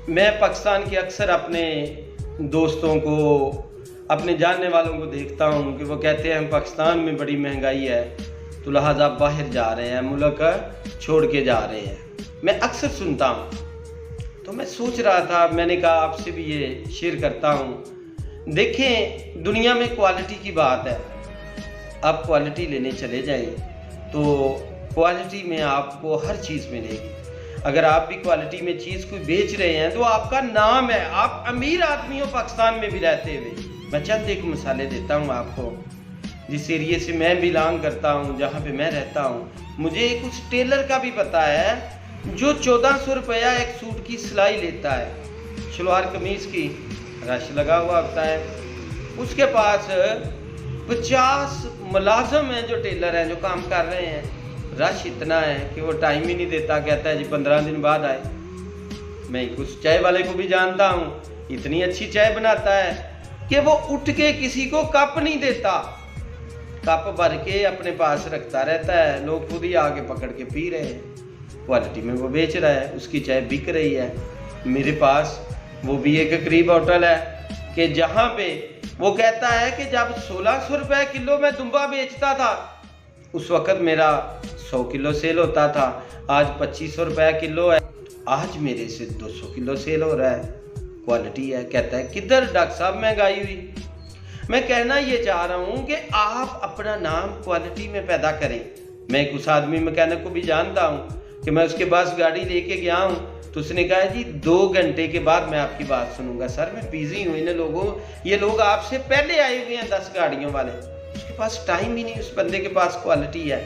मैं पाकिस्तान के अक्सर अपने दोस्तों को, अपने जानने वालों को देखता हूँ कि वो कहते हैं हम पाकिस्तान में बड़ी महंगाई है तो लिहाजा बाहर जा रहे हैं, मुल्क छोड़ के जा रहे हैं। मैं अक्सर सुनता हूँ, तो मैं सोच रहा था, मैंने कहा आपसे भी ये शेयर करता हूँ। देखें, दुनिया में क्वालिटी की बात है। आप क्वालिटी लेने चले जाएं तो क्वालिटी में आपको हर चीज़ मिलेगी। अगर आप भी क्वालिटी में चीज़ कोई बेच रहे हैं तो आपका नाम है, आप अमीर आदमी हो पाकिस्तान में भी रहते हुए। मैं चंद एक मिसालें देता हूँ आपको। जिस एरिए से मैं बिलोंग करता हूँ, जहाँ पे मैं रहता हूँ, मुझे कुछ टेलर का भी पता है जो 1400 रुपया एक सूट की सिलाई लेता है। शलवार कमीज़ की रश लगा हुआ होता है, उसके पास 50 मुलाजम हैं जो टेलर हैं, जो काम कर रहे हैं। रश इतना है कि वो टाइम ही नहीं देता, कहता है जी 15 दिन बाद आए। मैं कुछ चाय वाले को भी जानता हूँ, इतनी अच्छी चाय बनाता है कि वो उठ के किसी को कप नहीं देता, कप भर के अपने पास रखता रहता है, लोग खुद ही आके पकड़ के पी रहे हैं। क्वालिटी में वो बेच रहा है, उसकी चाय बिक रही है। मेरे पास वो भी एक करीब होटल है कि जहाँ पे वो कहता है कि जब 1600 रुपये किलो में दुम्बा बेचता था, उस वक़्त मेरा 100 किलो सेल होता था। आज 2500 रुपये किलो है, आज मेरे से 200 किलो सेल हो रहा है। क्वालिटी है। कहता है किधर डॉक्टर साहब महंगाई हुई। मैं कहना ये चाह रहा हूँ कि आप अपना नाम क्वालिटी में पैदा करें। मैं एक उस आदमी मैकेनिक को भी जानता हूँ कि मैं उसके पास गाड़ी लेके गया हूँ तो उसने कहा जी 2 घंटे के बाद मैं आपकी बात सुनूंगा। सर मैं बिजी हूँ, इन लोगों, ये लोग आपसे पहले आए हुए हैं 10 गाड़ियों वाले, उसके पास टाइम ही नहीं, उस बंदे के पास क्वालिटी है।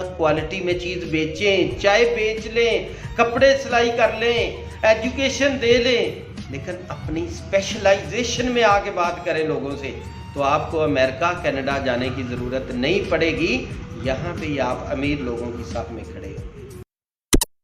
क्वालिटी में चीज़ बेचें, चाय बेच लें, कपड़े सिलाई कर लें, एजुकेशन दे लें, लेकिन अपनी स्पेशलाइजेशन में आके बात करें लोगों से, तो आपको अमेरिका कनाडा जाने की ज़रूरत नहीं पड़ेगी। यहाँ पे ही आप अमीर लोगों की साथ में खड़े हो।